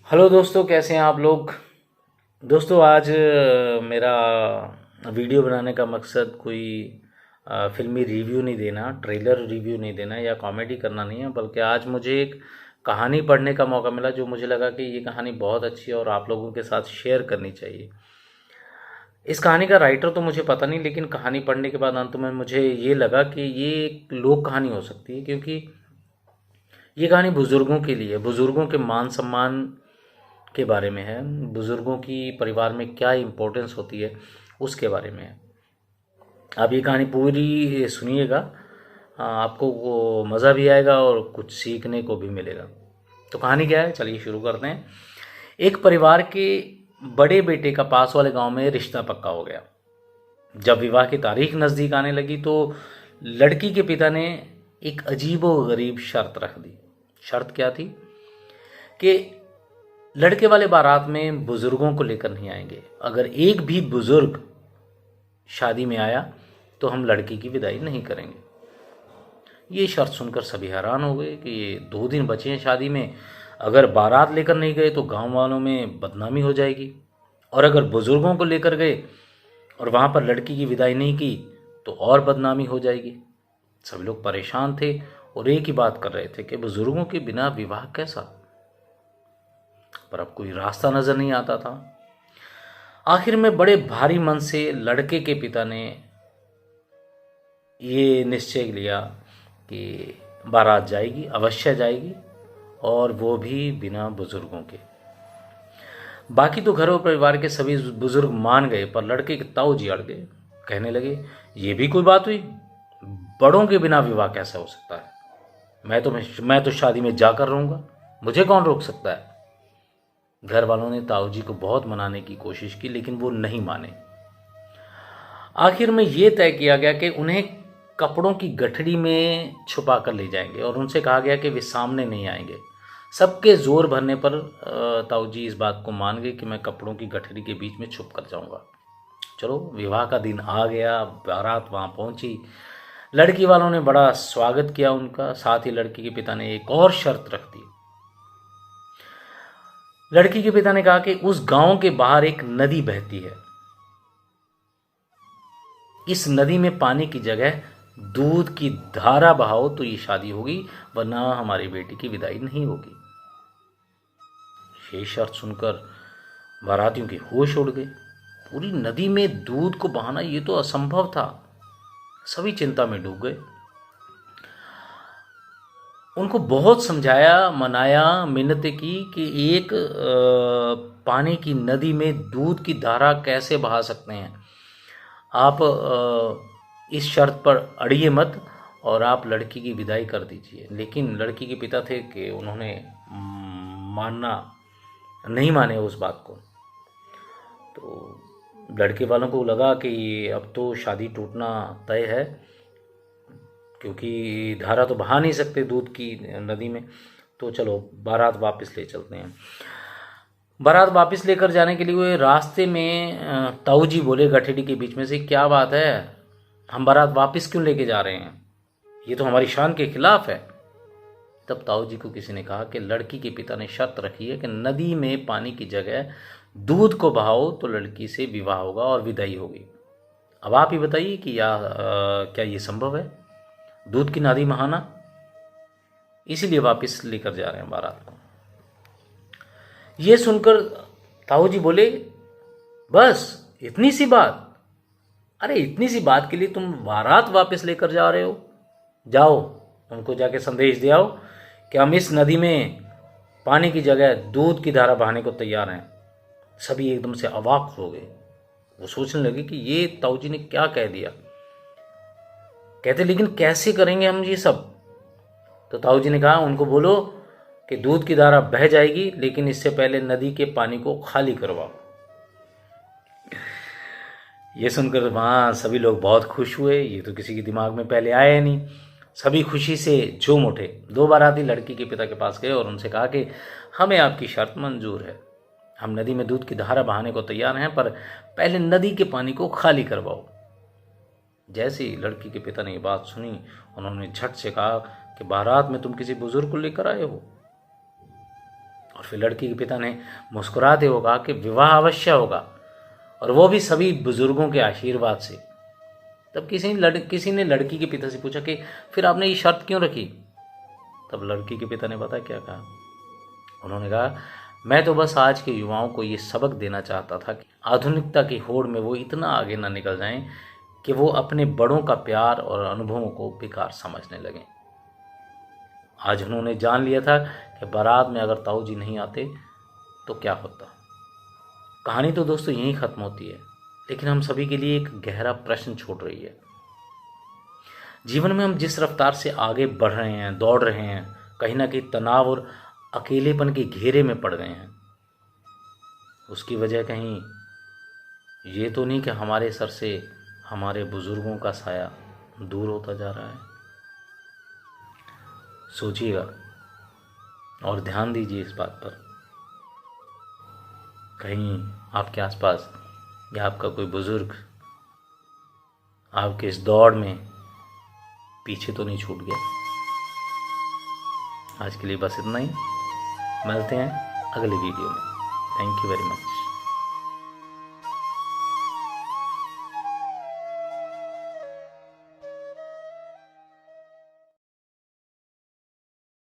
Hello दोस्तों, कैसे हैं आप लोग। दोस्तों आज मेरा वीडियो बनाने का मकसद कोई फिल्मी रिव्यू नहीं देना, ट्रेलर रिव्यू नहीं देना या कॉमेडी करना नहीं है, बल्कि आज मुझे एक कहानी पढ़ने का मौका मिला जो मुझे लगा कि ये कहानी बहुत अच्छी है और आप लोगों के साथ शेयर करनी चाहिए। इस कहानी का राइटर तो मुझे पता नहीं, लेकिन कहानी पढ़ने के बाद अंत में मुझे ये लगा कि ये एक लोक कहानी हो सकती है, क्योंकि ये कहानी बुज़ुर्गों के लिए, बुज़ुर्गों के मान सम्मान के बारे में है, बुज़ुर्गों की परिवार में क्या इम्पोर्टेंस होती है उसके बारे में है। आप ये कहानी पूरी सुनिएगा, आपको वो मज़ा भी आएगा और कुछ सीखने को भी मिलेगा। तो कहानी क्या है, चलिए शुरू करते हैं। एक परिवार के बड़े बेटे का पास वाले गांव में रिश्ता पक्का हो गया। जब विवाह की तारीख नज़दीक आने लगी तो लड़की के पिता ने एक अजीबो गरीब शर्त रख दी। शर्त क्या थी कि लड़के वाले बारात में बुजुर्गों को लेकर नहीं आएंगे। अगर एक भी बुजुर्ग शादी में आया तो हम लड़की की विदाई नहीं करेंगे। ये शर्त सुनकर सभी हैरान हो गए कि ये 2 दिन बचे हैं शादी में, अगर बारात लेकर नहीं गए तो गांव वालों में बदनामी हो जाएगी, और अगर बुजुर्गों को लेकर गए और वहां पर लड़की की विदाई नहीं की तो और बदनामी हो जाएगी। सभी लोग परेशान थे और एक ही बात कर रहे थे कि बुजुर्गों के बिना विवाह कैसा। पर अब कोई रास्ता नजर नहीं आता था। आखिर में बड़े भारी मन से लड़के के पिता ने ये निश्चय लिया कि बारात जाएगी, अवश्य जाएगी, और वो भी बिना बुजुर्गों के। बाकी तो घर और परिवार के सभी बुजुर्ग मान गए, पर लड़के के ताऊ जी अड़ गए। कहने लगे, ये भी कोई बात हुई, बड़ों के बिना विवाह कैसा हो सकता है। मैं तो शादी में जाकर रहूंगा, मुझे कौन रोक सकता है। घर वालों ने ताऊ जी को बहुत मनाने की कोशिश की, लेकिन वो नहीं माने। आखिर में ये तय किया गया कि उन्हें कपड़ों की गठरी में छुपा कर ले जाएंगे और उनसे कहा गया कि वे सामने नहीं आएंगे। सबके जोर भरने पर ताऊ जी इस बात को मान गए कि मैं कपड़ों की गठरी के बीच में छुप कर जाऊंगा। चलो, विवाह का दिन आ गया, बारात वहां पहुंची। लड़की वालों ने बड़ा स्वागत किया उनका। साथ ही लड़की के पिता ने एक और शर्त रख दी। लड़की के पिता ने कहा कि उस गांव के बाहर एक नदी बहती है, इस नदी में पानी की जगह दूध की धारा बहाओ तो ये शादी होगी, वरना हमारी बेटी की विदाई नहीं होगी। ये शर्त सुनकर बारातियों के होश उड़ गए। पूरी नदी में दूध को बहाना ये तो असंभव था। सभी चिंता में डूब गए। उनको बहुत समझाया, मनाया, मिन्नतें की कि एक पानी की नदी में दूध की धारा कैसे बहा सकते हैं। आप इस शर्त पर अड़िए मत और आप लड़की की विदाई कर दीजिए। लेकिन लड़की के पिता थे कि उन्होंने मानना नहीं माने उस बात को। तो लड़के वालों को लगा कि अब तो शादी टूटना तय है, क्योंकि धारा तो बहा नहीं सकते दूध की नदी में। तो चलो, बारात वापस ले चलते हैं। बारात वापस लेकर जाने के लिए हुए रास्ते में ताऊ जी बोले गठरी के बीच में से, क्या बात है, हम बारात वापस क्यों लेके जा रहे हैं, ये तो हमारी शान के खिलाफ है। तब ताऊ जी को किसी ने कहा कि लड़की के पिता ने शर्त रखी है कि नदी में पानी की जगह दूध को बहाओ तो लड़की से विवाह होगा और विदाई होगी। अब आप ही बताइए कि क्या ये संभव है, दूध की नदी बहाना। इसीलिए वापस लेकर जा रहे हैं बारात को। ये सुनकर ताऊ जी बोले, बस इतनी सी बात, अरे इतनी सी बात के लिए तुम बारात वापस लेकर जा रहे हो। जाओ, उनको जाके संदेश दे आओ कि हम इस नदी में पानी की जगह दूध की धारा बहाने को तैयार हैं। सभी एकदम से अवाक हो गए। वो सोचने लगे कि ये ताऊ जी ने क्या कह दिया। कहते, लेकिन कैसे करेंगे हम ये सब। तो ताऊ जी ने कहा, उनको बोलो कि दूध की धारा बह जाएगी, लेकिन इससे पहले नदी के पानी को खाली करवाओ। ये सुनकर वहाँ सभी लोग बहुत खुश हुए। ये तो किसी के दिमाग में पहले आया नहीं। सभी खुशी से झूम उठे। 2 बाराती लड़की के पिता के पास गए और उनसे कहा कि हमें आपकी शर्त मंजूर है, हम नदी में दूध की धारा बहाने को तैयार हैं, पर पहले नदी के पानी को खाली करवाओ। जैसे ही लड़की के पिता ने ये बात सुनी, उन्होंने झट से कहा कि बारात में तुम किसी बुजुर्ग को लेकर आए हो। और और फिर लड़की के पिता ने मुस्कुराते हुए कहा कि विवाह अवश्य होगा, और वो भी सभी बुजुर्गों के आशीर्वाद से। तब किसी ने लड़की के पिता से पूछा कि फिर आपने ये शर्त क्यों रखी? तब लड़की के पिता ने पता क्या कहा? उन्होंने कहा, मैं तो बस आज के युवाओं को ये सबक देना चाहता था कि आधुनिकता की होड़ में वो इतना आगे ना निकल जाएं कि वो अपने बड़ों का प्यार और अनुभवों को बेकार समझने लगें। आज उन्होंने जान लिया था कि बारात में अगर ताऊ जी नहीं आते तो क्या होता। कहानी तो दोस्तों यहीं ख़त्म होती है, लेकिन हम सभी के लिए एक गहरा प्रश्न छोड़ रही है। जीवन में हम जिस रफ्तार से आगे बढ़ रहे हैं, दौड़ रहे हैं, कहीं ना कहीं तनाव और अकेलेपन के घेरे में पड़ गए हैं। उसकी वजह कहीं ये तो नहीं कि हमारे सर से हमारे बुजुर्गों का साया दूर होता जा रहा है? सोचिएगा और ध्यान दीजिए इस बात पर। कहीं आपके आसपास या आपका कोई बुजुर्ग आपके इस दौड़ में पीछे तो नहीं छूट गया। आज के लिए बस इतना ही, मिलते हैं अगले वीडियो में। Thank you very much.